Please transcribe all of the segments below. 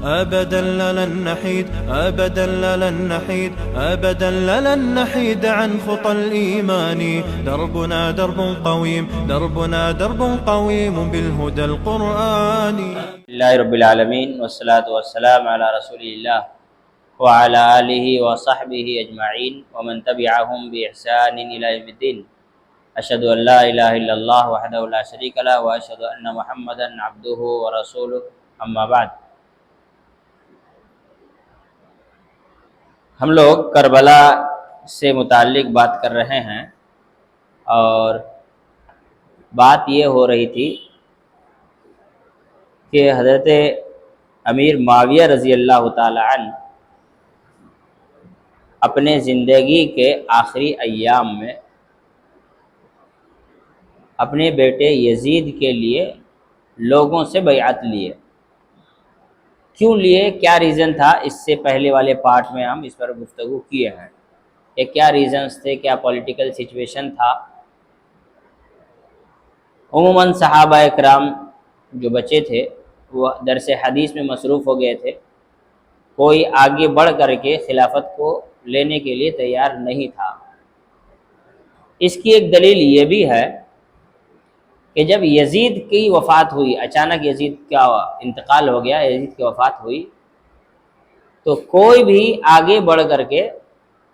أبدا لن نحيد أبدا لن نحيد أبدا لن نحيد عن خطى الإيمان. دربنا درب قويم دربنا درب قويم بالهدى القرآني. اللہ رب العالمین والصلاة والسلام علی رسول اللہ وعلی آلہ وصحبہ اجمعین ومن تبعہم بإحسان الی یوم الدین. اشہد ان لا الہ الا اللہ وحدہ لا شریک لہ واشہد ان محمدا عبدہ ورسولہ. اما بعد، ہم لوگ کربلا سے متعلق بات کر رہے ہیں اور بات یہ ہو رہی تھی کہ حضرت امیر معاویہ رضی اللہ تعالی عنہ اپنے زندگی کے آخری ایام میں اپنے بیٹے یزید کے لیے لوگوں سے بیعت لیے. کیوں لیے، کیا ریزن تھا، اس سے پہلے والے پارٹ میں ہم اس پر گفتگو کیے ہیں کہ کیا ریزنز تھے، کیا پولیٹیکل سچویشن تھا. عموماً صحابہ اکرام جو بچے تھے وہ درس حدیث میں مصروف ہو گئے تھے، کوئی آگے بڑھ کر کے خلافت کو لینے کے لیے تیار نہیں تھا. اس کی ایک دلیل یہ بھی ہے کہ جب یزید کی وفات ہوئی، اچانک یزید کا انتقال ہو گیا، یزید کی وفات ہوئی، تو کوئی بھی آگے بڑھ کر کے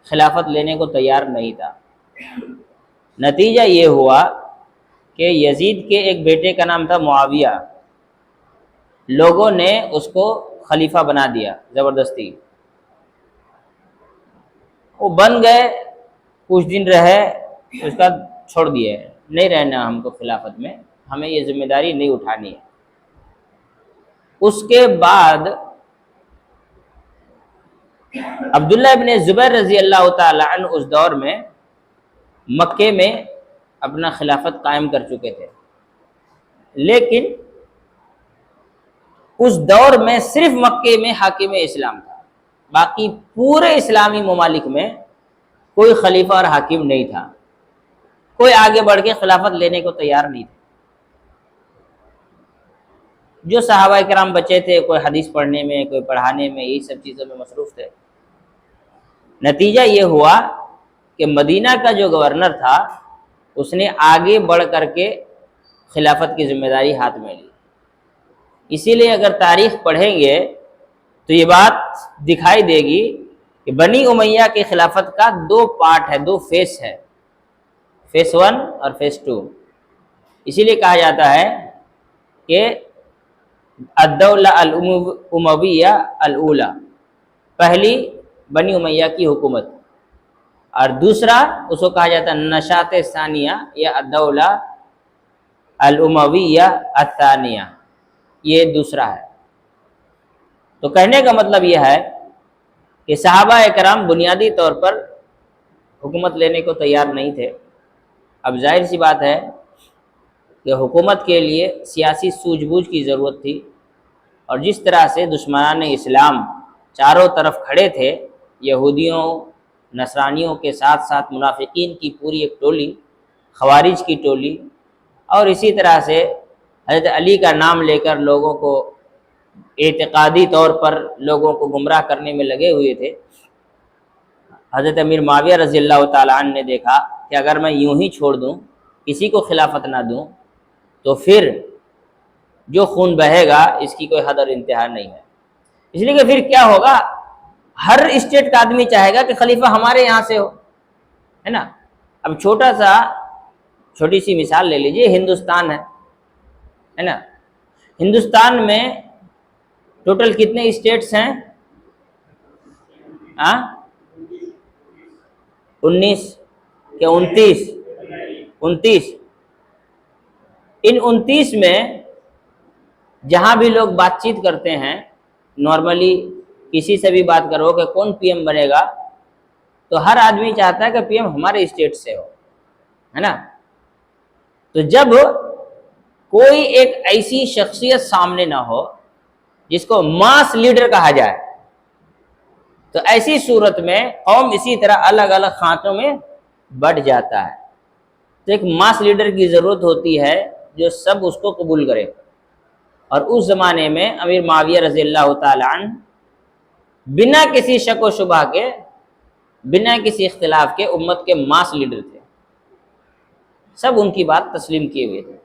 خلافت لینے کو تیار نہیں تھا. نتیجہ یہ ہوا کہ یزید کے ایک بیٹے کا نام تھا معاویہ، لوگوں نے اس کو خلیفہ بنا دیا زبردستی. وہ بن گئے، کچھ دن رہے، اس کا چھوڑ دیے، نہیں رہنا ہم کو خلافت میں، ہمیں یہ ذمہ داری نہیں اٹھانی ہے. اس کے بعد عبداللہ ابن زبیر رضی اللہ تعالی عنہ اس دور میں مکے میں اپنا خلافت قائم کر چکے تھے، لیکن اس دور میں صرف مکے میں حاکم اسلام تھا، باقی پورے اسلامی ممالک میں کوئی خلیفہ اور حاکم نہیں تھا، کوئی آگے بڑھ کے خلافت لینے کو تیار نہیں تھا. جو صحابہ کرام بچے تھے، کوئی حدیث پڑھنے میں، کوئی پڑھانے میں، یہی سب چیزوں میں مصروف تھے. نتیجہ یہ ہوا کہ مدینہ کا جو گورنر تھا اس نے آگے بڑھ کر کے خلافت کی ذمہ داری ہاتھ میں لی. اسی لیے اگر تاریخ پڑھیں گے تو یہ بات دکھائی دے گی کہ بنی امیہ کی خلافت کا دو پارٹ ہے، دو فیس ہے، فیس 1 اور فیس 2. اسی لیے کہا جاتا ہے کہ الدولہ الامویہ الاولی، پہلی بنی امیہ کی حکومت، اور دوسرا اس کو کہا جاتا ہے نشاط ثانیہ یا الدولہ الامویہ الثانیہ، یہ دوسرا ہے. تو کہنے کا مطلب یہ ہے کہ صحابہ اکرام بنیادی طور پر حکومت لینے کو تیار نہیں تھے. اب ظاہر سی بات ہے کہ حکومت کے لیے سیاسی سوجھ بوجھ کی ضرورت تھی، اور جس طرح سے دشمنان اسلام چاروں طرف کھڑے تھے، یہودیوں، نصرانیوں کے ساتھ ساتھ منافقین کی پوری ایک ٹولی، خوارج کی ٹولی، اور اسی طرح سے حضرت علی کا نام لے کر لوگوں کو اعتقادی طور پر لوگوں کو گمراہ کرنے میں لگے ہوئے تھے. حضرت امیر معاویہ رضی اللہ تعالیٰ عنہ نے دیکھا کہ اگر میں یوں ہی چھوڑ دوں، کسی کو خلافت نہ دوں، تو پھر جو خون بہے گا اس کی کوئی حد اور انتہا نہیں ہے. اس لیے کہ پھر کیا ہوگا، ہر اسٹیٹ کا آدمی چاہے گا کہ خلیفہ ہمارے یہاں سے ہو، ہے نا. اب چھوٹی سی مثال لے لیجئے، ہندوستان ہے نا. ہندوستان میں ٹوٹل کتنے اسٹیٹس ہیں؟ 19 کہ 29. ان 29 میں جہاں بھی لوگ بات چیت کرتے ہیں، نارملی کسی سے بھی بات کرو کہ کون پی ایم بنے گا، تو ہر آدمی چاہتا ہے کہ پی ایم ہمارے اسٹیٹ سے ہو، ہے نا. تو جب کوئی ایک ایسی شخصیت سامنے نہ ہو جس کو ماس لیڈر کہا جائے، تو ایسی صورت میں قوم اسی طرح الگ الگ خانچوں میں بٹ جاتا ہے. تو ایک ماس لیڈر کی ضرورت ہوتی ہے جو سب اس کو قبول کرے. اور اس زمانے میں امیر معاویہ رضی اللہ تعالی عنہ بنا کسی شک و شبہ کے، بنا کسی اختلاف کے امت کے ماس لیڈر تھے، سب ان کی بات تسلیم کیے ہوئے تھے۔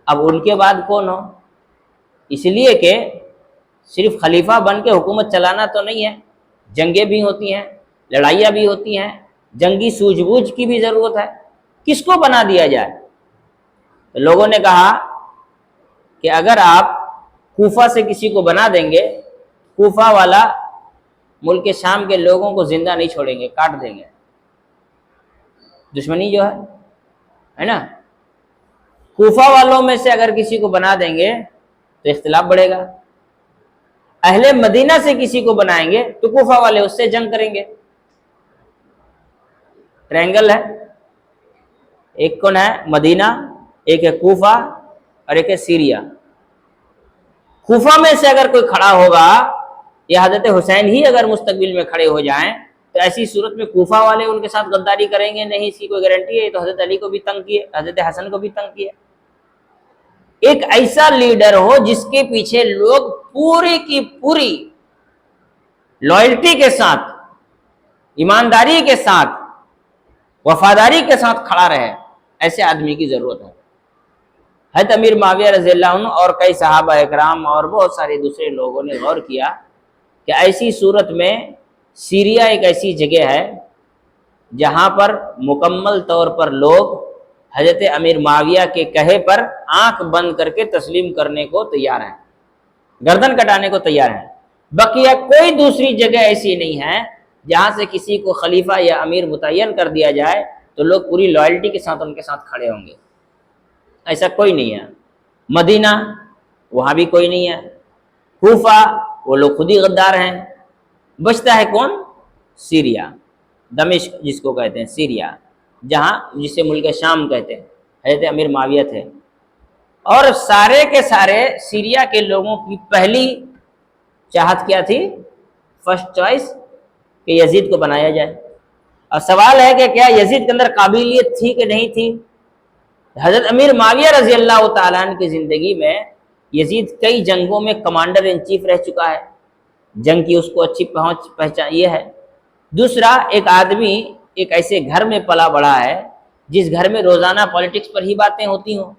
اب ان کے بعد کون ہو؟ اس لیے کہ صرف خلیفہ بن کے حکومت چلانا تو نہیں ہے، جنگیں بھی ہوتی ہیں، لڑائیاں بھی ہوتی ہیں، جنگی سوجھ بوجھ کی بھی ضرورت ہے۔ کس کو بنا دیا جائے؟ تو لوگوں نے کہا کہ اگر آپ کوفہ سے کسی کو بنا دیں گے، کوفہ والا ملک شام کے لوگوں کو زندہ نہیں چھوڑیں گے، کاٹ دیں گے، دشمنی جو ہے نا، کوفہ والوں میں سے اگر کسی کو بنا دیں گے تو اختلاف بڑھے گا، اہل مدینہ سے کسی کو بنائیں گے تو کوفہ والے اس سے جنگ کریں گے۔ ٹرینگل ہے، ایک کون ہے مدینہ، ایک ہے کوفہ اور ایک ہے سیریا۔ کوفہ میں سے اگر کوئی کھڑا ہوگا یا حضرت حسین ہی اگر مستقبل میں کھڑے ہو جائیں تو ایسی صورت میں کوفہ والے ان کے ساتھ غداری کریں گے نہیں، اس کی کوئی گارنٹی ہے؟ تو حضرت علی کو بھی تنگ کیے، حضرت حسن کو بھی تنگ کیے۔ ایک ایسا لیڈر ہو جس کے پیچھے لوگ پوری کی پوری لائلٹی کے ساتھ، ایمانداری کے ساتھ، وفاداری کے ساتھ کھڑا رہے، ایسے آدمی کی ضرورت ہے۔ حضرت امیر معاویہ رضی اللہ عنہ اور کئی صحابہ اکرام اور بہت سارے دوسرے لوگوں نے غور کیا کہ ایسی صورت میں سیریا ایک ایسی جگہ ہے جہاں پر مکمل طور پر لوگ حضرت امیر معاویہ کے کہے پر آنکھ بند کر کے تسلیم کرنے کو تیار ہیں، گردن کٹانے کو تیار ہیں۔ بقیہ کوئی دوسری جگہ ایسی نہیں ہے جہاں سے کسی کو خلیفہ یا امیر متعین کر دیا جائے تو لوگ پوری لائلٹی کے ساتھ ان کے ساتھ کھڑے ہوں گے، ایسا کوئی نہیں ہے۔ مدینہ وہاں بھی کوئی نہیں ہے، کوفہ وہ لوگ خود ہی غدار ہیں، بچتا ہے کون؟ سیریا، دمشق جس کو کہتے ہیں، سیریا، جہاں جسے ملک شام کہتے ہیں، حضرت امیر معاویہ تھے۔ اور سارے کے سارے سیریا کے لوگوں کی پہلی چاہت کیا تھی؟ فرسٹ چوائس کہ یزید کو بنایا جائے۔ اور سوال ہے کہ کیا یزید کے اندر قابلیت تھی کہ نہیں تھی؟ حضرت امیر معاویہ رضی اللہ تعالیٰ عنہ کی زندگی میں یزید کئی جنگوں میں کمانڈر ان چیف رہ چکا ہے، جنگ کی اس کو اچھی پہچان یہ ہے۔ دوسرا، ایک آدمی ایک ایسے گھر میں پلا بڑھا ہے جس گھر میں روزانہ پالیٹکس پر ہی باتیں ہوتی ہوں،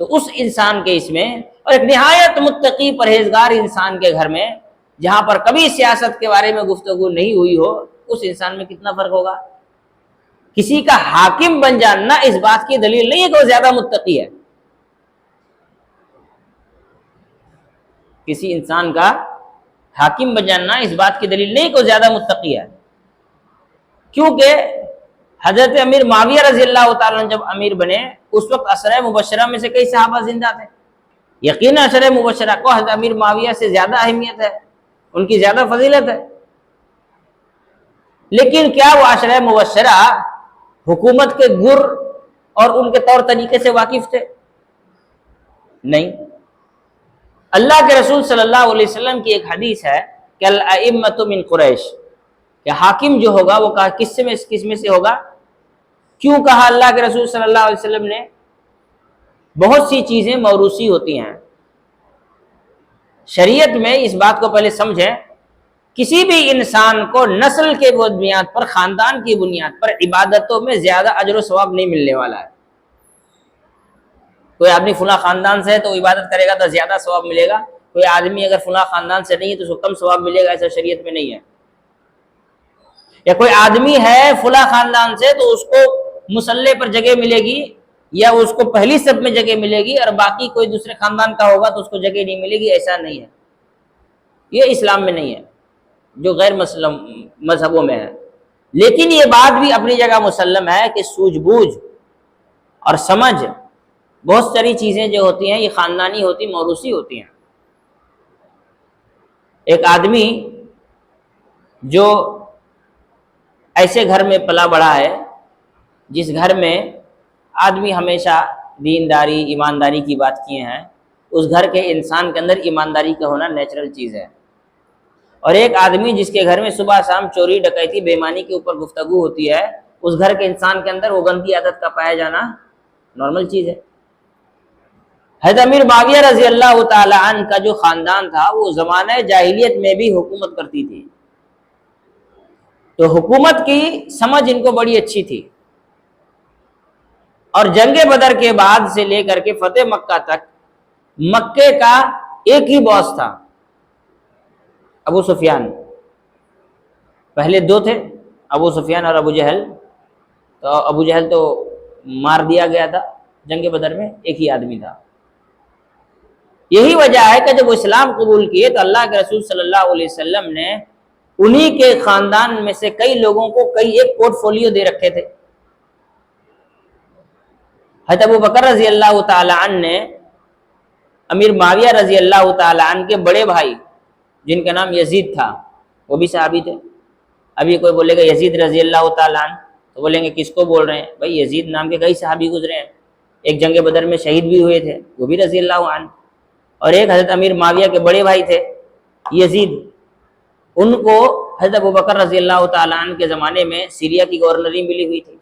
تو اس انسان کے اس میں، اور ایک نہایت متقی پرہیزگار انسان کے گھر میں جہاں پر کبھی سیاست کے بارے میں گفتگو نہیں ہوئی ہو، اس انسان میں کتنا فرق ہوگا؟ کسی کا حاکم بن جانا اس بات کی دلیل نہیں ہے کہ وہ زیادہ متقی ہے۔ کسی انسان کا حاکم بن جانا اس بات کی دلیل نہیں کہ وہ زیادہ متقی ہے، کیونکہ حضرت امیر معاویہ رضی اللہ تعالیٰ عنہ جب امیر بنے اس وقت عشرہ مبشرہ میں سے کئی صحابہ زندہ تھے۔ یقیناً عشرہ مبشرہ کو حضرت امیر معاویہ سے زیادہ اہمیت ہے، ان کی زیادہ فضیلت ہے، لیکن کیا وہ عشرہ مبشرہ حکومت کے گر اور ان کے طور طریقے سے واقف تھے؟ نہیں۔ اللہ کے رسول صلی اللہ علیہ وسلم کی ایک حدیث ہے کہ الائمۃ من قریش، کہ حاکم جو ہوگا وہ کس میں سے ہوگا؟ کیوں کہا اللہ کے رسول صلی اللہ علیہ وسلم نے؟ بہت سی چیزیں موروثی ہوتی ہیں شریعت میں، اس بات کو پہلے سمجھیں۔ کسی بھی انسان کو نسل کے بنیاد پر، خاندان کی بنیاد پر عبادتوں میں زیادہ اجر و ثواب نہیں ملنے والا ہے۔ کوئی آدمی فلاں خاندان سے ہے تو وہ عبادت کرے گا تو زیادہ ثواب ملے گا، کوئی آدمی اگر فلاں خاندان سے نہیں ہے تو اس کو کم ثواب ملے گا، ایسا شریعت میں نہیں ہے۔ یا کوئی آدمی ہے فلاں خاندان سے تو اس کو مصلی پر جگہ ملے گی یا اس کو پہلی صف میں جگہ ملے گی، اور باقی کوئی دوسرے خاندان کا ہوگا تو اس کو جگہ نہیں ملے گی، ایسا نہیں ہے، یہ اسلام میں نہیں ہے، جو غیر مذہبوں میں ہے۔ لیکن یہ بات بھی اپنی جگہ مسلم ہے کہ سوجھ بوجھ اور سمجھ، بہت ساری چیزیں جو ہوتی ہیں یہ خاندانی ہوتی، موروثی ہوتی ہیں۔ ایک آدمی جو ایسے گھر میں پلا بڑھا ہے جس گھر میں آدمی ہمیشہ دینداری، ایمانداری کی بات کیے ہیں، اس گھر کے انسان کے اندر ایمانداری کا ہونا نیچرل چیز ہے۔ اور ایک آدمی جس کے گھر میں صبح شام چوری ڈکیتی بے ایمانی کے اوپر گفتگو ہوتی ہے، اس گھر کے انسان کے اندر وہ گندی عادت کا پایا جانا نارمل چیز ہے۔ حضرت امیر معاویہ رضی اللہ تعالی عنہ کا جو خاندان تھا وہ زمانہ جاہلیت میں بھی حکومت کرتی تھی، تو حکومت کی سمجھ ان کو بڑی اچھی تھی، اور جنگ بدر کے بعد سے لے کر کے فتح مکہ تک مکے کا ایک ہی باس تھا، ابو سفیان۔ پہلے دو تھے، ابو سفیان اور ابو جہل، تو ابو جہل تو مار دیا گیا تھا جنگ بدر میں، ایک ہی آدمی تھا۔ یہی وجہ ہے کہ جب وہ اسلام قبول کیے تو اللہ کے رسول صلی اللہ علیہ وسلم نے انہی کے خاندان میں سے کئی لوگوں کو کئی ایک پورٹ فولیو دے رکھے تھے۔ حضرت ابو بکر رضی اللہ تعالی عنہ نے امیر معاویہ رضی اللہ تعالی عنہ کے بڑے بھائی جن کا نام یزید تھا، وہ بھی صحابی تھے۔ ابھی کوئی بولے گا یزید رضی اللہ تعالی عنہ تو بولیں گے کس کو بول رہے ہیں؟ بھائی یزید نام کے کئی صحابی گزرے ہیں، ایک جنگ بدر میں شہید بھی ہوئے تھے، وہ بھی رضی اللہ عنہ، اور ایک حضرت امیر معاویہ کے بڑے بھائی تھے یزید، ان کو حضرت ابو بکر رضی اللہ تعالیٰ عنہ کے زمانے میں سیریا کی گورنری ملی ہوئی تھی۔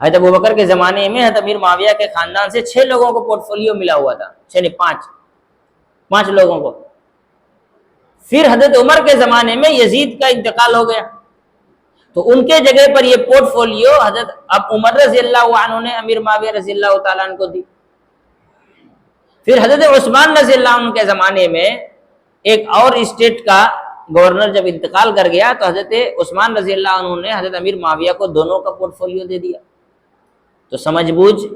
حضرت ابو بکر کے زمانے میں حضرت امیر معاویہ کے خاندان سے 6 لوگوں کو پورٹ فولیو ملا ہوا تھا، 6 نہیں 5 لوگوں کو۔ پھر حضرت عمر کے زمانے میں یزید کا انتقال ہو گیا، تو ان کے جگہ پر یہ پورٹ فولیو حضرت اب عمر رضی اللہ عنہ نے امیر معاویہ رضی اللہ تعالیٰ عنہ کو دی۔ پھر حضرت عثمان رضی اللہ عنہ کے زمانے میں ایک اور اسٹیٹ کا گورنر جب انتقال کر گیا تو حضرت عثمان رضی اللہ عنہ نے حضرت امیر معاویہ کو دونوں کا پورٹ فولیو دے دیا۔ تو سمجھ بوجھ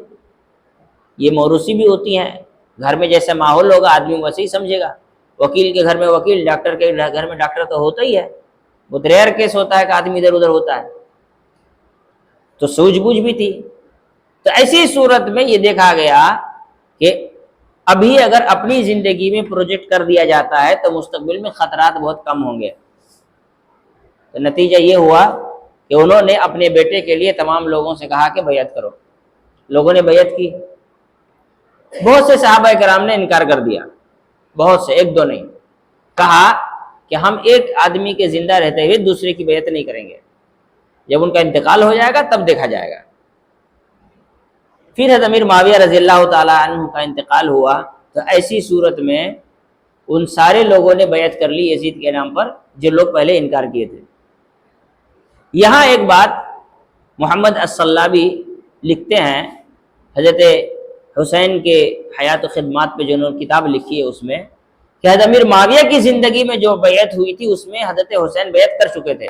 یہ موروثی بھی ہوتی ہیں، گھر میں جیسا ماحول ہوگا آدمی ویسے ہی سمجھے گا۔ وکیل کے گھر میں وکیل، ڈاکٹر کے گھر میں ڈاکٹر تو ہوتا ہی ہے، بہت ریئر کیس ہوتا ہے کہ آدمی ادھر ادھر ہوتا ہے، تو سوجھ بوجھ بھی تھی۔ تو ایسی صورت میں یہ دیکھا گیا کہ ابھی اگر اپنی زندگی میں پروجیکٹ کر دیا جاتا ہے تو مستقبل میں خطرات بہت کم ہوں گے۔ تو نتیجہ یہ ہوا کہ انہوں نے اپنے بیٹے کے لیے تمام لوگوں سے کہا کہ بیعت کرو، لوگوں نے بیعت کی۔ بہت سے صحابہ کرام نے انکار کر دیا، بہت سے، ایک دو نہیں، کہا کہ ہم ایک آدمی کے زندہ رہتے ہوئے دوسرے کی بیعت نہیں کریں گے، جب ان کا انتقال ہو جائے گا تب دیکھا جائے گا۔ پھر حضرت امیر معاویہ رضی اللہ تعالیٰ عنہ کا انتقال ہوا تو ایسی صورت میں ان سارے لوگوں نے بیعت کر لی یزید کے نام پر جو لوگ پہلے انکار کیے تھے۔ یہاں ایک بات محمد الصلابی لکھتے ہیں حضرت حسین کے حیات و خدمات پہ جو انہوں نے کتاب لکھی ہے اس میں، کہ حضرت امیر معاویہ کی زندگی میں جو بیعت ہوئی تھی اس میں حضرت حسین بیعت کر چکے تھے۔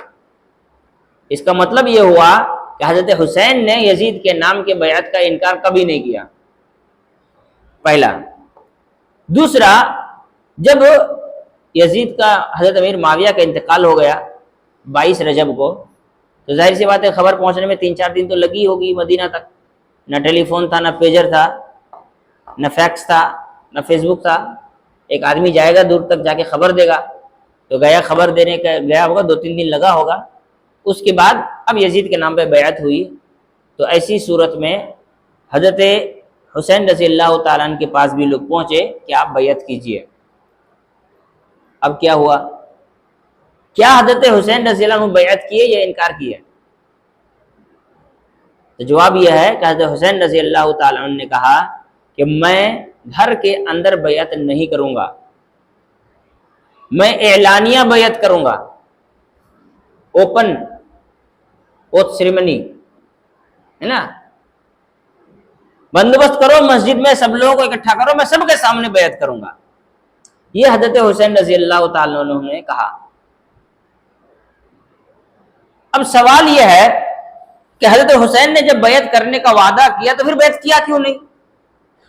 اس کا مطلب یہ ہوا کہ حضرت حسین نے یزید کے نام کے بیعت کا انکار کبھی نہیں کیا، پہلا۔ دوسرا، جب یزید کا حضرت امیر معاویہ کا انتقال ہو گیا 22 رجب کو، تو ظاہر سی بات ہے خبر پہنچنے میں 3-4 دن تو لگی ہوگی مدینہ تک، نہ ٹیلی فون تھا، نہ پیجر تھا، نہ فیکس تھا، نہ فیس بک تھا۔ ایک آدمی جائے گا دور تک جا کے خبر دے گا، تو گیا خبر دینے کا گیا ہوگا، 2-3 دن لگا ہوگا۔ اس کے بعد اب یزید کے نام پہ بیعت ہوئی، تو ایسی صورت میں حضرت حسین رضی اللہ تعالیٰ عنہ کے پاس بھی لوگ پہنچے کہ آپ بیعت کیجئے۔ اب کیا ہوا؟ کیا حضرت حسین رضی اللہ عنہ بیعت کیے یا انکار کیے؟ تو جواب یہ ہے کہ حضرت حسین رضی اللہ تعالیٰ عنہ نے کہا کہ میں گھر کے اندر بیعت نہیں کروں گا، میں اعلانیہ بیعت کروں گا، اوپن اوتھ سیریمنی ہے نا، بندوبست کرو مسجد میں، سب لوگوں کو اکٹھا کرو، میں سب کے سامنے بیعت کروں گا۔ یہ حضرت حسین رضی اللہ تعالیٰ عنہ نے کہا۔ اب سوال یہ ہے کہ حضرت حسین نے جب بیعت کرنے کا وعدہ کیا تو پھر بیعت کیا کیوں نہیں،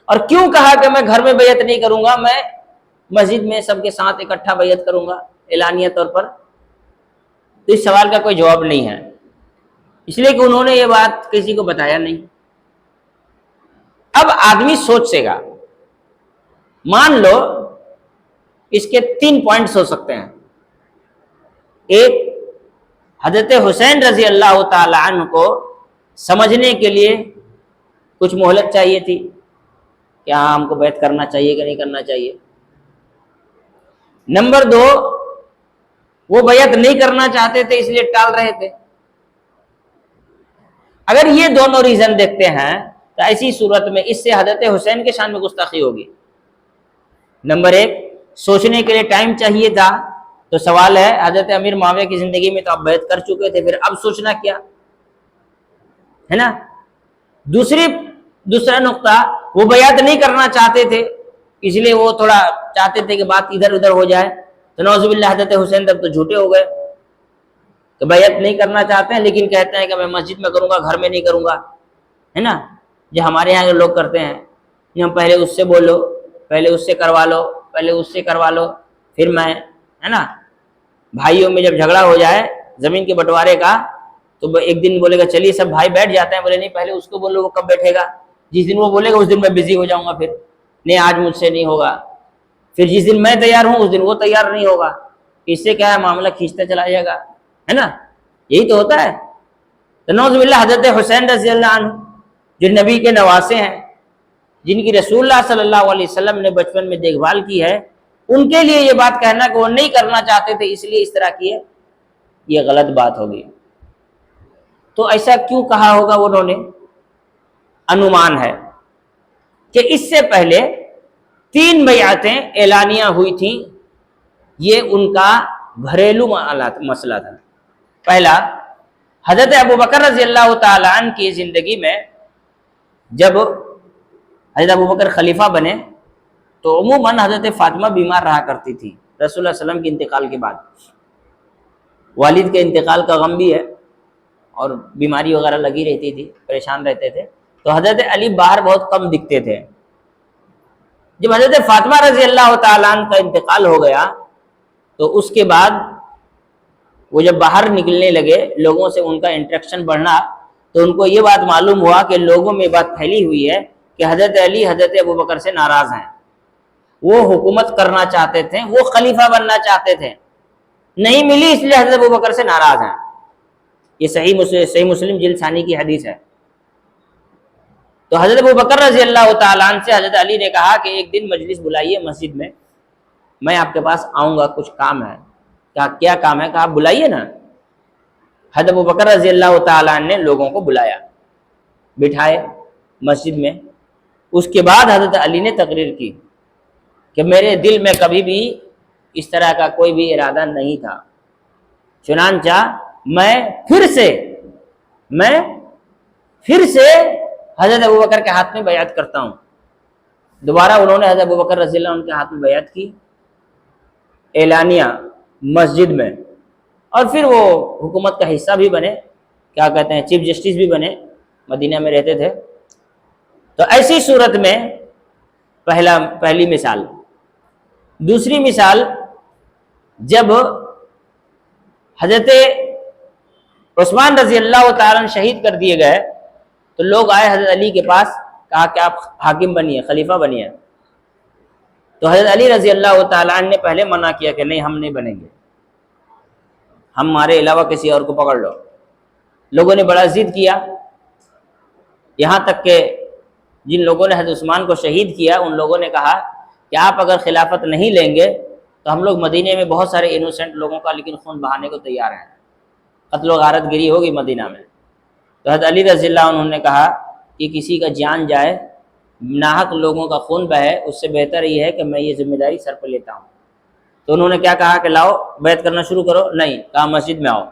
اور کیوں کہا کہ میں گھر میں بیعت نہیں کروں گا، میں مسجد میں سب کے ساتھ اکٹھا بیعت کروں گا اعلانیہ طور پر؟ تو اس سوال کا کوئی جواب نہیں ہے، اس لیے کہ انہوں نے یہ بات کسی کو بتایا نہیں۔ اب آدمی سوچ سے گا، مان لو اس کے 3 پوائنٹس ہو سکتے ہیں۔ ایک، حضرت حسین رضی اللہ تعالی عنہ کو سمجھنے کے لیے کچھ مہلت چاہیے تھی کہ ہاں ہم کو بیعت کرنا چاہیے کہ نہیں کرنا چاہیے۔ نمبر 2، وہ بیعت نہیں کرنا چاہتے تھے اس لیے ٹال رہے تھے۔ اگر یہ دونوں ریزن دیکھتے ہیں تو ایسی صورت میں اس سے حضرت حسین کے شان میں گستاخی ہوگی۔ نمبر ایک، سوچنے کے لیے ٹائم چاہیے تھا، تو سوال ہے حضرت امیر معاویہ کی زندگی میں تو آپ بیعت کر چکے تھے، پھر اب سوچنا کیا ہے نا۔ دوسرا نقطہ، وہ بیعت نہیں کرنا چاہتے تھے، اس لیے وہ تھوڑا چاہتے تھے کہ بات ادھر ادھر ہو جائے، تو نعوذ باللہ حضرت حسین تب تو جھوٹے ہو گئے کہ بیعت نہیں کرنا چاہتے ہیں لیکن کہتے ہیں کہ میں مسجد میں کروں گا، گھر میں نہیں کروں گا، ہے نا۔ جو ہمارے یہاں کے لوگ کرتے ہیں کہ ہم پہلے اس سے بولو، پہلے اس سے کروا لو، پہلے اس سے کروا لو، پھر میں، ہے نا۔ بھائیوں میں جب جھگڑا ہو جائے زمین کے بٹوارے کا، تو ایک دن بولے گا چلیے سب بھائی بیٹھ جاتے ہیں، بولے نہیں پہلے اس کو بولو، وہ کب بیٹھے گا؟ جس دن وہ بولے گا اس دن میں بزی ہو جاؤں گا، پھر نہیں آج مجھ سے نہیں ہوگا، پھر جس دن میں تیار ہوں اس دن وہ تیار نہیں ہوگا، اس سے کیا ہے معاملہ کھینچتا چلا جائے گا، ہے نا۔ یہی تو ہوتا ہے۔ تو نعوذ باللہ حضرت حسین رضی اللہ عنہ جو نبی کے نواسے ہیں، جن کی رسول اللہ صلی اللہ علیہ وسلم نے بچپن میں دیکھ بھال کی ہے، ان کے لیے یہ بات کہنا کہ وہ نہیں کرنا چاہتے تھے اس لیے اس طرح کیے، یہ غلط بات ہوگی۔ تو ایسا کیوں کہا ہوگا انہوں نے؟ انومان ہے کہ اس سے پہلے 3 بیعتیں اعلانیہ ہوئی تھیں، یہ ان کا گھریلو مسئلہ تھا۔ پہلا، حضرت ابوبکر رضی اللہ تعالیٰ عنہ کی زندگی میں جب حضرت ابوبکر خلیفہ بنے تو عموماً حضرت فاطمہ بیمار رہا کرتی تھی رسول اللہ صلی اللہ علیہ وسلم کے انتقال کے بعد، والد کے انتقال کا غم بھی ہے اور بیماری وغیرہ لگی رہتی تھی، پریشان رہتے تھے، تو حضرت علی باہر بہت کم دکھتے تھے۔ جب حضرت فاطمہ رضی اللہ تعالیٰ عنہ کا انتقال ہو گیا تو اس کے بعد وہ جب باہر نکلنے لگے، لوگوں سے ان کا انٹریکشن بڑھنا، تو ان کو یہ بات معلوم ہوا کہ لوگوں میں بات پھیلی ہوئی ہے کہ حضرت علی حضرت ابوبکر سے ناراض ہیں، وہ حکومت کرنا چاہتے تھے، وہ خلیفہ بننا چاہتے تھے، نہیں ملی اس لیے حضرت ابوبکر سے ناراض ہیں۔ یہ صحیح مسلم جلد ثانی کی حدیث ہے۔ تو حضرت ابوبکر رضی اللہ تعالیٰ عنہ سے حضرت علی نے کہا کہ ایک دن مجلس بلائیے مسجد میں آپ کے پاس آؤں گا، کچھ کام ہے۔ کیا کام ہے؟ کہا بلائیے نا۔ حضرت ابوبکر رضی اللہ تعالیٰ عنہ نے لوگوں کو بلایا، بٹھائے مسجد میں۔ اس کے بعد حضرت علی نے تقریر کی کہ میرے دل میں کبھی بھی اس طرح کا کوئی بھی ارادہ نہیں تھا، چنانچہ میں پھر سے حضرت ابوبکر کے ہاتھ میں بیعت کرتا ہوں۔ دوبارہ انہوں نے حضرت ابوبکر رضی اللہ عنہ کے ہاتھ میں بیعت کی اعلانیہ مسجد میں، اور پھر وہ حکومت کا حصہ بھی بنے، کیا کہتے ہیں، چیف جسٹس بھی بنے، مدینہ میں رہتے تھے۔ تو ایسی صورت میں پہلی مثال۔ دوسری مثال، جب حضرت عثمان رضی اللہ تعالیٰ عنہ شہید کر دیے گئے تو لوگ آئے حضرت علی کے پاس، کہا کہ آپ حاکم بنیے، خلیفہ بنیے۔ تو حضرت علی رضی اللہ تعالیٰ عنہ نے پہلے منع کیا کہ نہیں، ہم نہیں بنیں گے، ہمارے علاوہ کسی اور کو پکڑ لو۔ لوگوں نے بڑا ضد کیا، یہاں تک کہ جن لوگوں نے حضرت عثمان کو شہید کیا ان لوگوں نے کہا کہ آپ اگر خلافت نہیں لیں گے تو ہم لوگ مدینے میں بہت سارے انوسینٹ لوگوں کا لیکن خون بہانے کو تیار ہیں، قتل و غارت گری ہوگی مدینہ میں۔ تو حضرت علی رضی اللہ عنہ نے کہا کہ کسی کا جان جائے، ناحق لوگوں کا خون بہے، اس سے بہتر یہ ہے کہ میں یہ ذمہ داری سر پہ لیتا ہوں۔ تو انہوں نے کیا کہا کہ لاؤ بیعت کرنا شروع کرو؟ نہیں، کہا مسجد میں آؤ،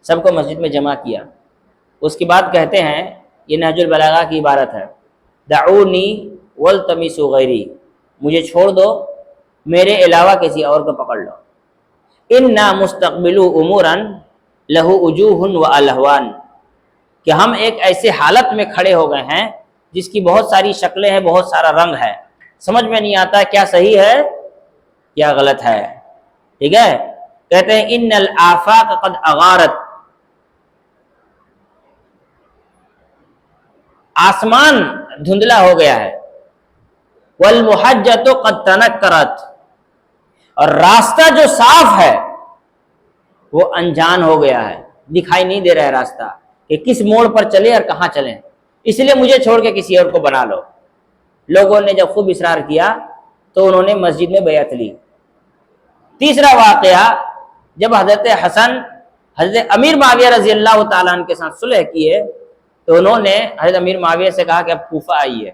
سب کو مسجد میں جمع کیا۔ اس کے بعد کہتے ہیں، یہ نہج البلاغہ کی عبارت ہے، دعونی والتمسوا غیری، مجھے چھوڑ دو، میرے علاوہ کسی اور کو پکڑ لو۔ انا مستقبلو امورا لہو وجوہ والہوان، کہ ہم ایک ایسے حالت میں کھڑے ہو گئے ہیں جس کی بہت ساری شکلیں ہیں، بہت سارا رنگ ہے، سمجھ میں نہیں آتا کیا صحیح ہے کیا غلط ہے، ٹھیک ہے۔ کہتے ہیں ان الآفاق قد اغارت، آسمان دھندلا ہو گیا ہے، والمحجۃ قد تنکرت، اور راستہ جو صاف ہے وہ انجان ہو گیا ہے، دکھائی نہیں دے رہا ہے راستہ کہ کس موڑ پر چلے اور کہاں چلیں، اس لیے مجھے چھوڑ کے کسی اور کو بنا لو۔ لوگوں نے جب خوب اصرار کیا تو انہوں نے مسجد میں بیعت لی۔ تیسرا واقعہ، جب حضرت حسن حضرت امیر معاویہ رضی اللہ تعالیٰ عنہ کے ساتھ صلح کیے تو انہوں نے حضرت امیر معاویہ سے کہا کہ اب کوفہ آئیے.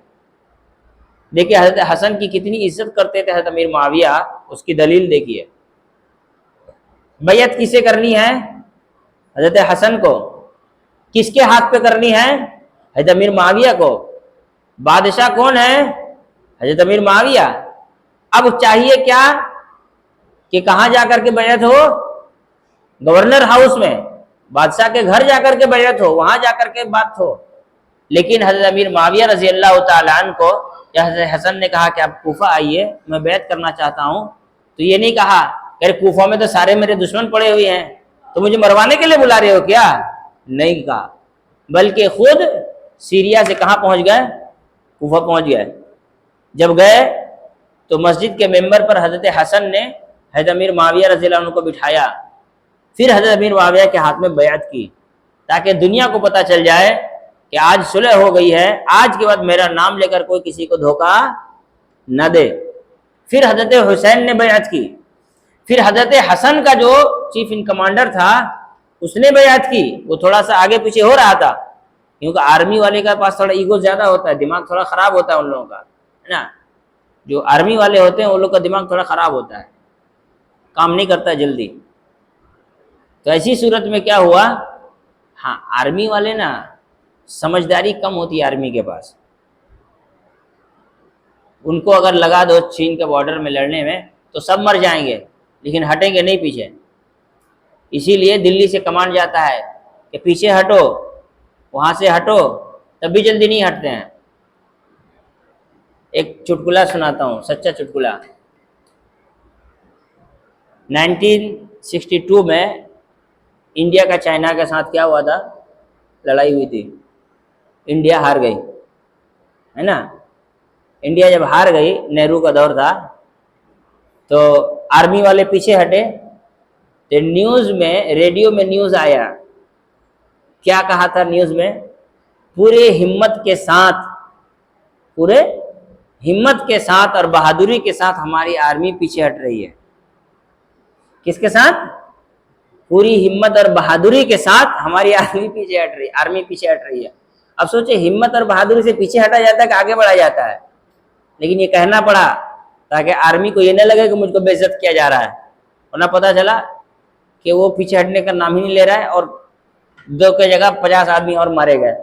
دیکھیے حضرت حسن کی کتنی عزت کرتے تھے حضرت امیر معاویہ، اس کی دلیل دیکھیے. بیعت کسے کرنی ہے؟ حضرت حسن کو. کس کے ہاتھ پہ کرنی ہے؟ حضرت امیر معاویہ کو. بادشاہ کون ہے؟ حضرت امیر معاویہ. اب چاہیے کیا کہ کہاں جا کر کے بیعت ہو؟ گورنر ہاؤس میں، بادشاہ کے گھر جا کر کے بیعت ہو، وہاں جا کر کے بات ہو. لیکن حضرت امیر معاویہ رضی اللہ تعالیٰ عنہ کو حضرت حسن نے کہا کہ آپ کوفہ آئیے، میں بیعت کرنا چاہتا ہوں، تو یہ نہیں کہا کہ کوفہ میں تو سارے میرے دشمن پڑے ہوئے ہیں، تو مجھے مروانے کے لیے بلا رہے ہو کیا؟ نہیں کہا، بلکہ خود سیریا سے کہاں پہنچ گئے؟ کوفہ پہنچ گئے. جب گئے تو مسجد کے ممبر پر حضرت حسن نے حضرت امیر معاویہ رضی اللہ عنہ کو بٹھایا، پھر حضرت امیر معاویہ کے ہاتھ میں بیعت کی، تاکہ دنیا کو پتہ چل جائے کہ آج صلح ہو گئی ہے، آج کے بعد میرا نام لے کر کوئی کسی کو دھوکہ نہ دے. پھر حضرت حسین نے بیعت کی. پھر حضرت حسن کا جو چیف ان کمانڈر تھا اس نے بیعت کی. وہ تھوڑا سا آگے پیچھے ہو رہا تھا، کیونکہ آرمی والے کا پاس تھوڑا ایگو زیادہ ہوتا ہے، دماغ تھوڑا خراب ہوتا ہے ان لوگوں کا، ہے نا. جو آرمی والے ہوتے ہیں ان لوگوں کا دماغ تھوڑا خراب ہوتا ہے، کام نہیں کرتا جلدی. تو ایسی صورت میں کیا ہوا؟ ہاں، آرمی والے نا سمجھداری کم ہوتی ہے آرمی کے پاس. ان کو اگر لگا دو چین کے بارڈر میں لڑنے میں تو سب مر جائیں گے، لیکن ہٹیں گے نہیں پیچھے. اسی لیے دلی سے کمانڈ جاتا ہے کہ پیچھے ہٹو، وہاں سے ہٹو، تب بھی جلدی نہیں ہٹتے ہیں. ایک چٹکلا سناتا ہوں، سچا چٹکلا. 1962 میں انڈیا کا چائنا کے ساتھ کیا ہوا تھا؟ لڑائی ہوئی تھی. انڈیا ہار گئی، ہے نا. انڈیا جب ہار گئی، نہرو کا دور تھا، تو آرمی والے پیچھے ہٹے. تو نیوز میں، ریڈیو میں نیوز آیا، کیا کہا تھا نیوز میں؟ پورے ہمت کے ساتھ، پورے ہمت کے ساتھ اور بہادری کے ساتھ ہماری آرمی پیچھے ہٹ رہی ہے. کس کے ساتھ؟ پوری ہمت اور بہادری کے ساتھ ہماری آرمی پیچھے ہٹ رہی ہے. آرمی پیچھے ہٹ رہی ہے. اب سوچے، ہمت اور بہادری سے پیچھے ہٹا جاتا ہے کہ آگے بڑھا جاتا ہے؟ لیکن یہ کہنا پڑا تاکہ آرمی کو یہ نہ لگے کہ مجھ کو بے عزت کیا جا رہا ہے، ورنہ پتہ چلا کہ وہ پیچھے ہٹنے کا نام ہی نہیں لے رہا ہے اور 2 کی جگہ 50 آدمی اور مارے گئے.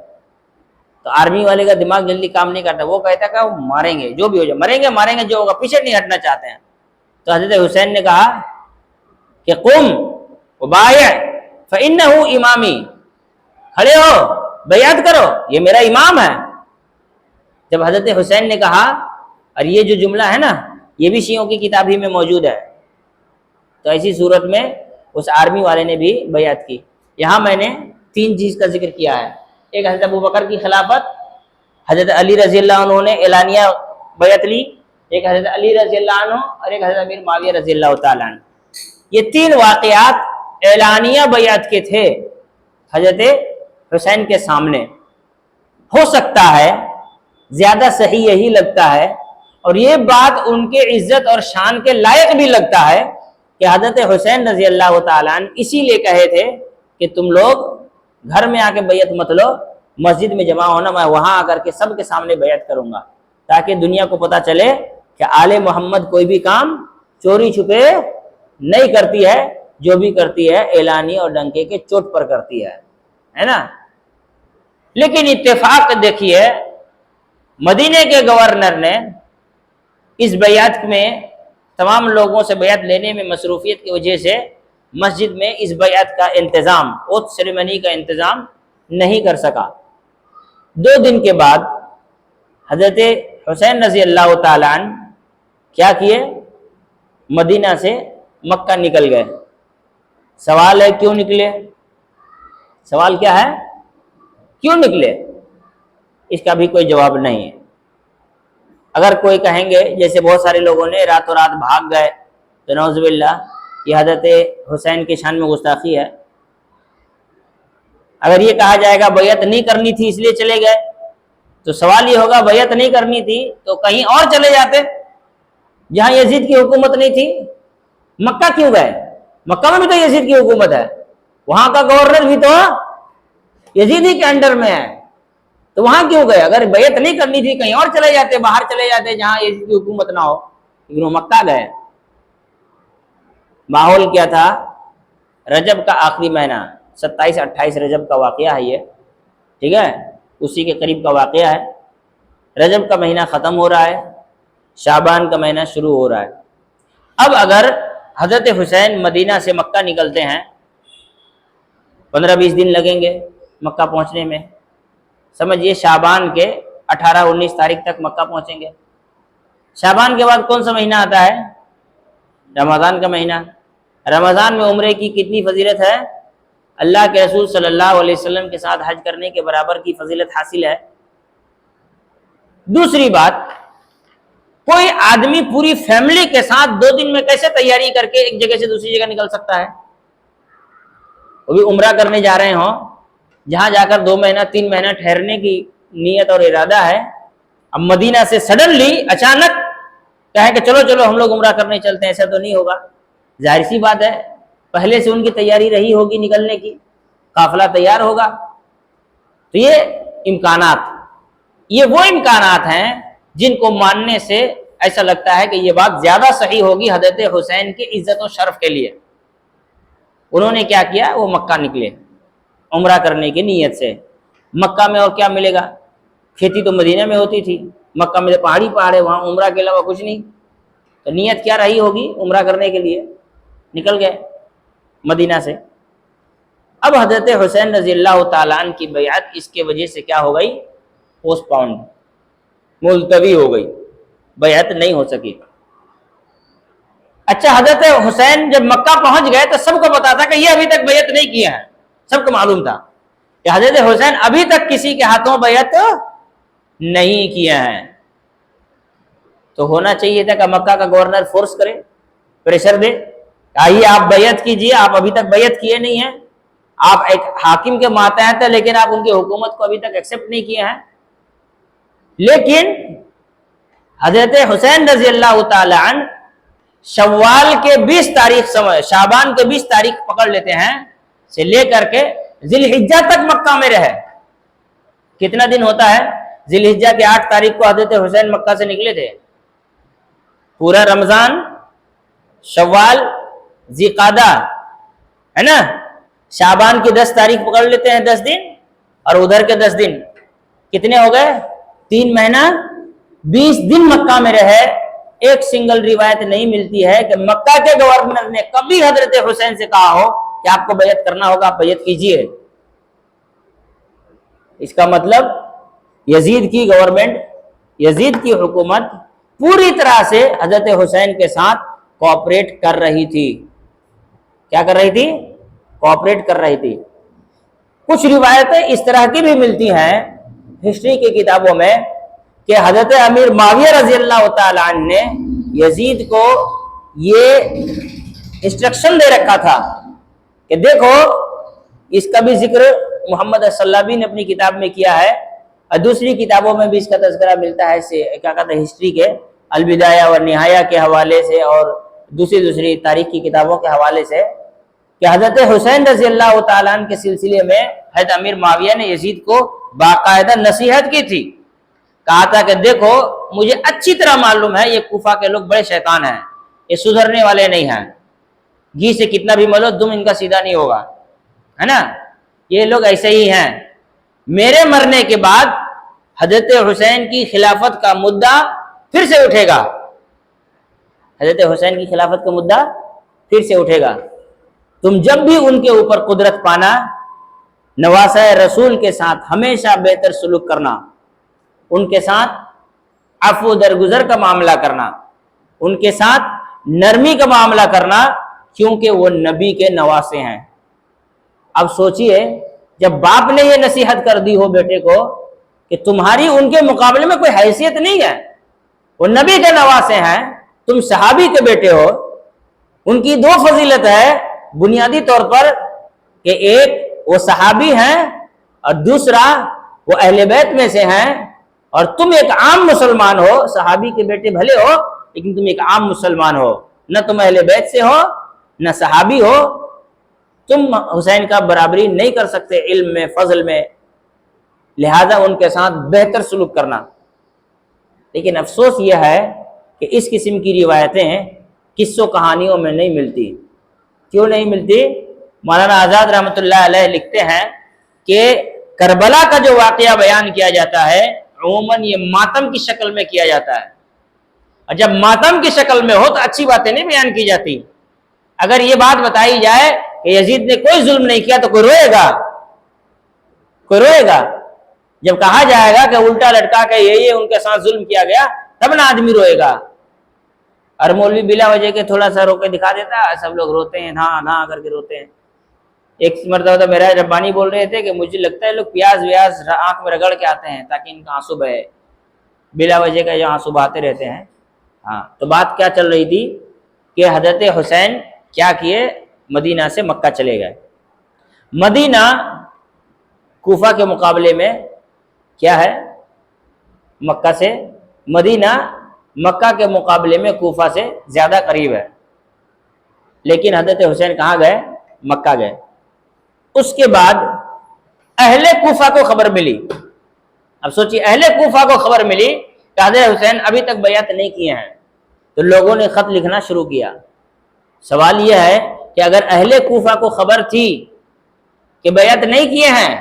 تو آرمی والے کا دماغ جلدی کام نہیں کرتا، وہ کہتا ہے کہ وہ ماریں گے، جو بھی ہو جائے، مریں گے ماریں گے، جو ہوگا، پیچھے نہیں ہٹنا چاہتے ہیں. تو حضرت حسین نے کہا کہ قم وبایع فإنہ امامی، کھڑے ہو، بیعت کرو، یہ میرا امام ہے. جب حضرت حسین نے کہا، اور یہ جو جملہ ہے نا یہ بھی شیعوں کی کتاب ہی میں موجود ہے، تو ایسی صورت میں اس آرمی والے نے بھی بیعت کی. یہاں میں نے 3 چیز کا ذکر کیا ہے. ایک حضرت ابوبکر کی خلافت، حضرت علی رضی اللہ عنہ نے اعلانیہ بیعت لی، ایک حضرت علی رضی اللہ عنہ، اور ایک حضرت امیر معاویہ رضی اللہ تعالیٰ عنہ. یہ 3 واقعات اعلانیہ بیعت کے تھے حضرت حسین کے سامنے. ہو سکتا ہے، زیادہ صحیح یہی لگتا ہے، اور یہ بات ان کے عزت اور شان کے لائق بھی لگتا ہے کہ حضرت حسین رضی اللہ تعالیٰ عنہ اسی لیے کہے تھے کہ تم لوگ گھر میں آ کے بیعت مت لو، مسجد میں جمع ہونا، میں وہاں آ کر کے سب کے سامنے بیعت کروں گا، تاکہ دنیا کو پتہ چلے کہ آل محمد کوئی بھی کام چوری چھپے نہیں کرتی ہے، جو بھی کرتی ہے اعلانی اور ڈنکے کے چوٹ پر کرتی ہے نا. لیکن اتفاق دیکھیے، مدینے کے گورنر نے اس بیعت میں تمام لوگوں سے بیعت لینے میں مصروفیت کی وجہ سے مسجد میں اس بیعت کا انتظام، اوتھ سیریمنی کا انتظام نہیں کر سکا. 2 دن کے بعد حضرت حسین رضی اللہ تعالیٰ عنہ کیا کیے؟ مدینہ سے مکہ نکل گئے. سوال ہے کیوں نکلے؟ سوال کیا ہے؟ کیوں نکلے؟ اس کا بھی کوئی جواب نہیں ہے. اگر کوئی کہیں گے جیسے بہت سارے لوگوں نے راتوں رات بھاگ گئے، تو نعوذ باللہ یہ حضرت حسین کی شان میں گستاخی ہے. اگر یہ کہا جائے گا بیعت نہیں کرنی تھی اس لیے چلے گئے، تو سوال یہ ہوگا بیعت نہیں کرنی تھی تو کہیں اور چلے جاتے جہاں یزید کی حکومت نہیں تھی. مکہ کیوں گئے؟ مکہ میں بھی تو یزید کی حکومت ہے، وہاں کا گورنر بھی تو یزید ہی کے انڈر میں ہے. تو وہاں کیوں گئے؟ اگر بیعت نہیں کرنی تھی کہیں اور چلے جاتے، باہر چلے جاتے جہاں یزید کی حکومت نہ ہو، لیکن وہ مکہ گئے۔ ماحول کیا تھا؟ رجب کا آخری مہینہ، 27-28 رجب کا واقعہ ہے یہ، ٹھیک ہے، اسی کے قریب کا واقعہ ہے۔ رجب کا مہینہ ختم ہو رہا ہے، شعبان کا مہینہ شروع ہو رہا ہے۔ اب اگر حضرت حسین مدینہ سے مکہ نکلتے ہیں، 15-20 دن لگیں گے مکہ پہنچنے میں، سمجھیے شعبان کے 18-19 تاریخ تک مکہ پہنچیں گے۔ شعبان کے بعد کون سا مہینہ آتا ہے؟ رمضان کا مہینہ۔ رمضان میں عمرے کی کتنی فضیلت ہے؟ اللہ کے رسول صلی اللہ علیہ وسلم کے ساتھ حج کرنے کے برابر کی فضیلت حاصل ہے۔ دوسری بات، کوئی آدمی پوری فیملی کے ساتھ 2 دن میں کیسے تیاری کر کے ایک جگہ سے دوسری جگہ نکل سکتا ہے؟ وہ بھی عمرہ کرنے جا رہے ہوں، جہاں جا کر 2 مہینہ 3 مہینہ ٹھہرنے کی نیت اور ارادہ ہے، اب مدینہ سے سڈنلی اچانک کہیں کہ چلو چلو ہم لوگ عمرہ کرنے چلتے ہیں، ایسا تو نہیں ہوگا۔ ظاہر سی بات ہے پہلے سے ان کی تیاری رہی ہوگی نکلنے کی، قافلہ تیار ہوگا۔ تو یہ امکانات، یہ وہ امکانات ہیں جن کو ماننے سے ایسا لگتا ہے کہ یہ بات زیادہ صحیح ہوگی حضرت حسین کی عزت و شرف کے لیے۔ انہوں نے کیا کیا؟ وہ مکہ نکلے عمرہ کرنے کی نیت سے۔ مکہ میں اور کیا ملے گا؟ کھیتی تو مدینہ میں ہوتی تھی، مکہ میں پہاڑی پہاڑ ہے، وہاں عمرہ کے علاوہ کچھ نہیں۔ تو نیت کیا رہی ہوگی؟ عمرہ کرنے کے لیے نکل گئے مدینہ سے۔ اب حضرت حسین رضی اللہ تعالیٰ عنہ کی بیعت اس کے وجہ سے کیا ہو گئی؟ پوسٹ پاؤنڈ، ملتوی ہو گئی، بیعت نہیں ہو سکی۔ اچھا، حضرت حسین جب مکہ پہنچ گئے تو سب کو پتا تھا کہ یہ ابھی تک بیعت نہیں کیا ہے، سب کو معلوم تھا کہ حضرت حسین ابھی تک کسی کے ہاتھوں بیعت نہیں کیا ہے۔ تو ہونا چاہیے تھا کہ مکہ کا گورنر فورس کرے، پریشر دے، آئیے آپ بیعت کیجئے، آپ ابھی تک بیعت کیے نہیں ہیں، آپ ایک حاکم کے ماتحت ہیں لیکن آپ ان کی حکومت کو ابھی تک ایکسپٹ نہیں کیے ہیں۔ لیکن حضرت حسین رضی اللہ تعالی عنہ شوال کے 20 تاریخ شعبان کے 20 تاریخ پکڑ لیتے ہیں سے لے کر کے ذی الحجہ تک مکہ میں رہے۔ کتنا دن ہوتا ہے؟ ذی الحجہ کے 8 تاریخ کو حضرت حسین مکہ سے نکلے تھے، پورا رمضان، شوال، ذی قعدہ، ہے نا، شعبان کی 10 تاریخ پکڑ لیتے ہیں 10 دن، اور ادھر کے 10 دن کتنے ہو گئے؟ 3 مہینہ 20 دن مکہ میں رہے۔ ایک سنگل روایت نہیں ملتی ہے کہ مکہ کے گورنر نے کبھی حضرت حسین سے کہا ہو کہ آپ کو بیعت کرنا ہوگا، آپ بیعت کیجئے۔ اس کا مطلب یزید کی گورنمنٹ، یزید کی حکومت پوری طرح سے حضرت حسین کے ساتھ کوآپریٹ کر رہی تھی۔ کیا کر رہی تھی؟ کوآپریٹ کر رہی تھی۔ کچھ روایتیں اس طرح کی بھی ملتی ہیں ہسٹری کی کتابوں میں کہ حضرت امیر معاویہ رضی اللہ تعالیٰ عنہ نے یزید کو یہ انسٹرکشن دے رکھا تھا کہ دیکھو، اس کا بھی ذکر محمد السلابی نے اپنی کتاب میں کیا ہے، اور دوسری کتابوں میں بھی اس کا تذکرہ ملتا ہے، کیا کہتے ہیں، ہسٹری کے البدایہ والنہایہ کے حوالے سے اور دوسری تاریخ کی کتابوں کے حوالے سے، کہ حضرت حسین رضی اللہ تعالیٰ عنہ کے سلسلے میں حضرت امیر معاویہ نے یزید کو باقاعدہ نصیحت کی تھی۔ کہا تھا کہ دیکھو، مجھے اچھی طرح معلوم ہے یہ کوفہ کے لوگ بڑے شیطان ہیں، یہ سدھرنے والے نہیں ہیں، گھی سے کتنا بھی ملو دم ان کا سیدھا نہیں ہوگا، ہے نا، یہ لوگ ایسے ہی ہیں۔ میرے مرنے کے بعد حضرت حسین کی خلافت کا مدعا پھر سے اٹھے گا، حضرت حسین کی خلافت کا مدعا پھر سے اٹھے گا۔ تم جب بھی ان کے اوپر قدرت پانا، نواسہ رسول کے ساتھ ہمیشہ بہتر سلوک کرنا، ان کے ساتھ عفو درگزر کا معاملہ کرنا، ان کے ساتھ نرمی کا معاملہ کرنا، کیونکہ وہ نبی کے نواسے ہیں۔ اب سوچئے، جب باپ نے یہ نصیحت کر دی ہو بیٹے کو کہ تمہاری ان کے مقابلے میں کوئی حیثیت نہیں ہے، وہ نبی کے نواسے ہیں، تم صحابی کے بیٹے ہو، ان کی 2 فضیلت ہے بنیادی طور پر کہ ایک وہ صحابی ہیں اور دوسرا وہ اہل بیت میں سے ہیں، اور تم ایک عام مسلمان ہو، صحابی کے بیٹے بھلے ہو لیکن تم ایک عام مسلمان ہو، نہ تم اہل بیت سے ہو نہ صحابی ہو، تم حسین کا برابری نہیں کر سکتے علم میں، فضل میں، لہذا ان کے ساتھ بہتر سلوک کرنا۔ لیکن افسوس یہ ہے کہ اس قسم کی روایتیں قصوں کہانیوں میں نہیں ملتی۔ کیوں نہیں ملتی؟ مولانا آزاد رحمۃ اللہ علیہ لکھتے ہیں کہ کربلا کا جو واقعہ بیان کیا جاتا ہے عموماً یہ ماتم کی شکل میں کیا جاتا ہے، اور جب ماتم کی شکل میں ہو تو اچھی باتیں نہیں بیان کی جاتی۔ اگر یہ بات بتائی جائے کہ یزید نے کوئی ظلم نہیں کیا تو کوئی روئے گا؟ کوئی روئے گا؟ جب کہا جائے گا کہ الٹا لٹکا کے یہ ان کے ساتھ ظلم کیا گیا تب نہ آدمی روئے گا۔ اور مولوی بلا وجہ کے تھوڑا سا رو کے دکھا دیتا ہے، سب لوگ روتے ہیں، ہاں ہاں کر کے روتے ہیں۔ ایک مرتبہ تو میرا ربانی بول رہے تھے کہ مجھے لگتا ہے لوگ پیاز ویاز آنکھ میں رگڑ کے آتے ہیں تاکہ ان کا آنسو بہے، بلا وجہ کا جو آنسو بہاتے رہتے ہیں۔ ہاں، تو بات کیا چل رہی تھی کہ حضرت حسین کیا کیے، مدینہ سے مکہ چلے گئے۔ مدینہ کوفہ کے مقابلے میں کیا ہے؟ مکہ سے مدینہ مکہ کے مقابلے میں کوفہ سے زیادہ قریب ہے، لیکن حضرت حسین کہاں گئے؟ مکہ گئے۔ اس کے بعد اہل کوفہ کو خبر ملی، اب سوچیے اہل کوفہ کو خبر ملی کہ حضرت حسین ابھی تک بیعت نہیں کیے ہیں، تو لوگوں نے خط لکھنا شروع کیا۔ سوال یہ ہے کہ اگر اہل کوفہ کو خبر تھی کہ بیعت نہیں کیے ہیں،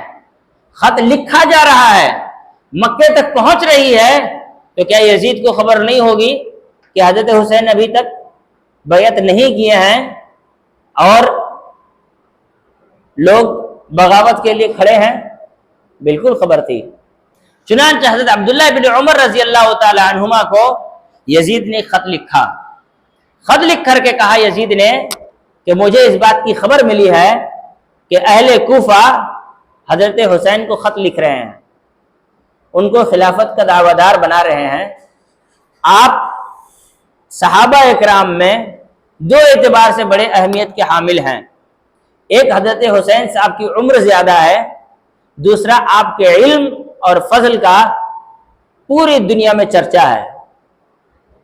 خط لکھا جا رہا ہے، مکے تک پہنچ رہی ہے، تو کیا یزید کو خبر نہیں ہوگی کہ حضرت حسین ابھی تک بیعت نہیں کیے ہیں اور لوگ بغاوت کے لیے کھڑے ہیں؟ بالکل خبر تھی۔ چنانچہ حضرت عبداللہ بن عمر رضی اللہ تعالی عنہما کو یزید نے خط لکھا، خط لکھ کر کے کہا یزید نے کہ مجھے اس بات کی خبر ملی ہے کہ اہل کوفہ حضرت حسین کو خط لکھ رہے ہیں، ان کو خلافت کا دعویدار بنا رہے ہیں۔ آپ صحابہ اکرام میں دو اعتبار سے بڑے اہمیت کے حامل ہیں، ایک حضرت حسین صاحب کی عمر زیادہ ہے، دوسرا آپ کے علم اور فضل کا پوری دنیا میں چرچا ہے۔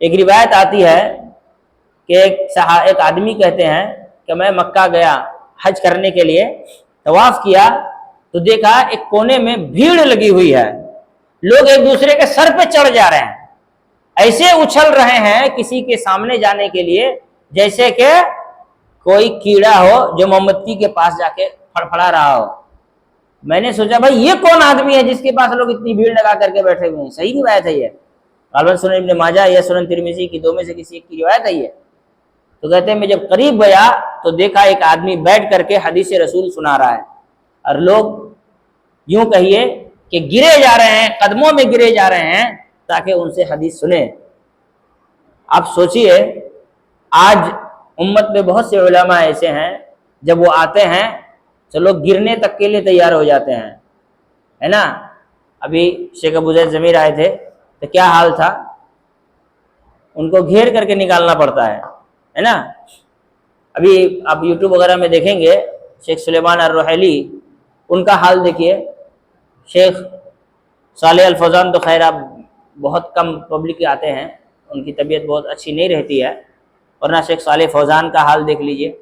ایک روایت آتی ہے کہ ایک آدمی کہتے ہیں کہ میں مکہ گیا حج کرنے کے لیے، طواف کیا تو دیکھا ایک کونے میں بھیڑ لگی ہوئی ہے، لوگ ایک دوسرے کے سر پہ چڑھ جا رہے ہیں، ایسے اچھل رہے ہیں کسی کے سامنے جانے کے لیے جیسے کہ کوئی کیڑا ہو جو موم بتی کے پاس جا کے پھڑپھڑا رہا ہو۔ میں نے سوچا بھائی یہ کون آدمی ہے جس کے پاس لوگ اتنی بھیڑ لگا کر کے بیٹھے ہوئے ہیں؟ صحیح روایت ہے یہ، غالباً سنن ابن ماجہ یا سنن ترمذی کی دو میں سے کسی ایک کی روایت ہے یہ۔ تو کہتے ہیں میں جب قریب گیا تو دیکھا ایک آدمی بیٹھ کر کے حدیث رسول سنا رہا ہے، اور لوگ یوں کہیے کہ گرے جا رہے ہیں، قدموں میں گرے جا رہے ہیں تاکہ ان سے حدیث سنیں۔ آپ سوچئے آج امت میں بہت سے علماء ایسے ہیں جب وہ آتے ہیں تو لوگ گرنے تک کے لیے تیار ہو جاتے ہیں، ہے نا؟ ابھی شیخ ابو زید ضمیر آئے تھے تو کیا حال تھا، ان کو گھیر کر کے نکالنا پڑتا ہے نا؟ ابھی آپ یوٹیوب وغیرہ میں دیکھیں گے شیخ سلیمان الرحیلی، ان کا حال دیکھیے۔ شیخ صالح الفوزان تو خیر اب بہت کم پبلک آتے ہیں، ان کی طبیعت بہت اچھی نہیں رہتی ہے، ورنہ شیخ صالح فوزان کا حال دیکھ لیجئے۔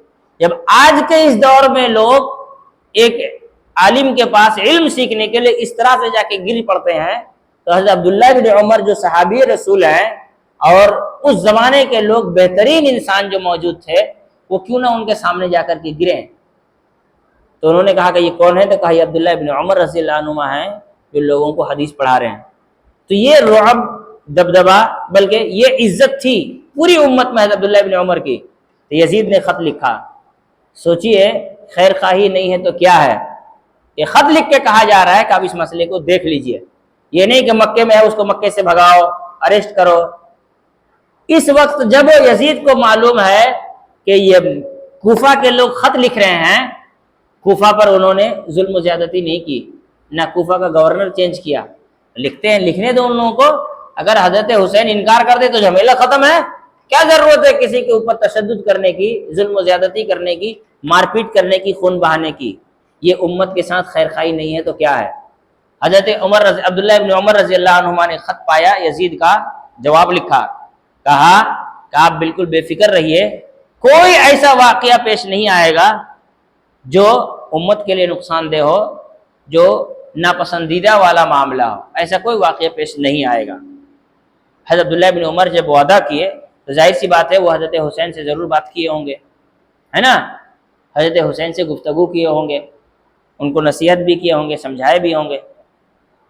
جب آج کے اس دور میں لوگ ایک عالم کے پاس علم سیکھنے کے لیے اس طرح سے جا کے گر پڑتے ہیں، تو حضرت عبداللہ بن عمر جو صحابی رسول ہیں اور اس زمانے کے لوگ بہترین انسان جو موجود تھے، وہ کیوں نہ ان کے سامنے جا کر کے گریں؟ تو انہوں نے کہا کہ یہ کون ہے؟ تو کہا یہ عبداللہ بن عمر رضی اللہ عنہما ہیں جو لوگوں کو حدیث پڑھا رہے ہیں۔ تو یہ رعب، دبدبا، بلکہ یہ عزت تھی پوری امت میں حضرت عبداللہ بن عمر کی۔ تو یزید نے خط لکھا، سوچئے خیر خواہی نہیں ہے تو کیا ہے؟ یہ خط لکھ کے کہا جا رہا ہے کہ آپ اس مسئلے کو دیکھ لیجئے، یہ نہیں کہ مکے میں ہے اس کو مکے سے بھگاؤ، اریسٹ کرو۔ اس وقت جب یزید کو معلوم ہے کہ یہ کوفہ کے لوگ خط لکھ رہے ہیں، کوفہ پر انہوں نے ظلم و زیادتی نہیں کی، نہ کوفہ کا گورنر چینج کیا، لکھتے ہیں لکھنے دو ان لوگوں کو، اگر حضرت حسین انکار کر دے تو جھمیلہ ختم ہے، کیا ضرورت ہے کسی کے اوپر تشدد کرنے کی، ظلم و زیادتی کرنے کی، مار پیٹ کرنے کی، خون بہانے کی؟ یہ امت کے ساتھ خیر خواہی نہیں ہے تو کیا ہے؟ حضرت عبداللہ بن عمر رضی اللہ عنہما نے خط پایا، یزید کا جواب لکھا، کہا کہ آپ بالکل بے فکر رہیے، کوئی ایسا واقعہ پیش نہیں آئے گا جو امت کے لیے نقصان دہ ہو، جو ناپسندیدہ والا معاملہ ہو، ایسا کوئی واقعہ پیش نہیں آئے گا۔ حضرت عبداللہ بن عمر جب وعدہ کیے تو ظاہر سی بات ہے وہ حضرت حسین سے ضرور بات کیے ہوں گے، ہے نا، حضرت حسین سے گفتگو کیے ہوں گے، ان کو نصیحت بھی کیے ہوں گے، سمجھائے بھی ہوں گے۔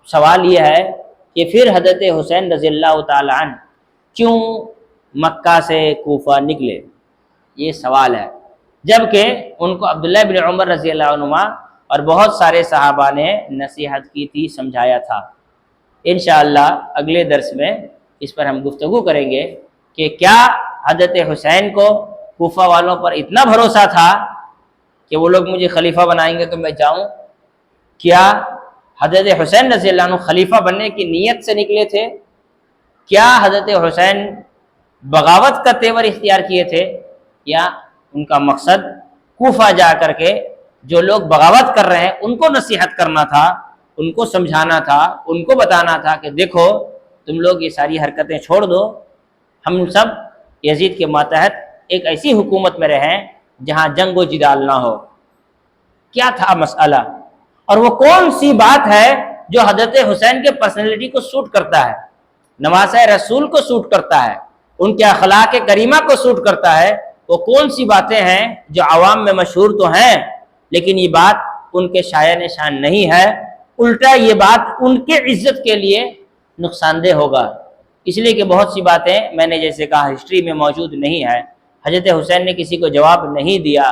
سوال یہ ہے کہ پھر حضرت حسین رضی اللہ تعالیٰ عنہ کیوں مکہ سے کوفہ نکلے، یہ سوال ہے، جبکہ ان کو عبداللہ بن عمر رضی اللہ عنہما اور بہت سارے صحابہ نے نصیحت کی تھی، سمجھایا تھا۔ انشاءاللہ اگلے درس میں اس پر ہم گفتگو کریں گے کہ کیا حضرت حسین کو کوفہ والوں پر اتنا بھروسہ تھا کہ وہ لوگ مجھے خلیفہ بنائیں گے تو میں جاؤں؟ کیا حضرت حسین رضی اللہ عنہ خلیفہ بننے کی نیت سے نکلے تھے؟ کیا حضرت حسین بغاوت کا تیور اختیار کیے تھے، یا ان کا مقصد کوفہ جا کر کے جو لوگ بغاوت کر رہے ہیں ان کو نصیحت کرنا تھا، ان کو سمجھانا تھا، ان کو بتانا تھا کہ دیکھو تم لوگ یہ ساری حرکتیں چھوڑ دو، ہم سب یزید کے ماتحت ایک ایسی حکومت میں رہیں جہاں جنگ و جدال نہ ہو؟ کیا تھا مسئلہ؟ اور وہ کون سی بات ہے جو حضرت حسین کے پرسنالٹی کو سوٹ کرتا ہے، نواسہ رسول کو سوٹ کرتا ہے، ان کے اخلاق کریمہ کو سوٹ کرتا ہے؟ وہ کون سی باتیں ہیں جو عوام میں مشہور تو ہیں لیکن یہ بات ان کے شایع نشان نہیں ہے، الٹا یہ بات ان کے عزت کے لیے نقصان دہ ہوگا؟ اس لیے کہ بہت سی باتیں میں نے جیسے کہا ہسٹری میں موجود نہیں ہے۔ حضرت حسین نے کسی کو جواب نہیں دیا،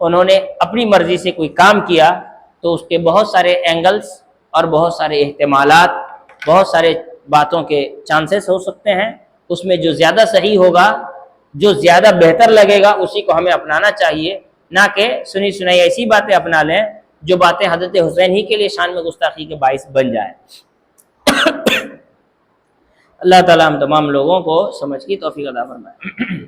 انہوں نے اپنی مرضی سے کوئی کام کیا تو اس کے بہت سارے اینگلز اور بہت سارے احتمالات، بہت سارے باتوں کے چانسز ہو سکتے ہیں۔ اس میں جو زیادہ صحیح ہوگا، جو زیادہ بہتر لگے گا، اسی کو ہمیں اپنانا چاہیے، نہ کہ سنی سنائی ایسی باتیں اپنا لیں جو باتیں حضرت حسین ہی کے لیے شان میں گستاخی کے باعث بن جائیں۔ اللہ تعالیٰ ہم تمام لوگوں کو سمجھ کی توفیق عطا فرمائے۔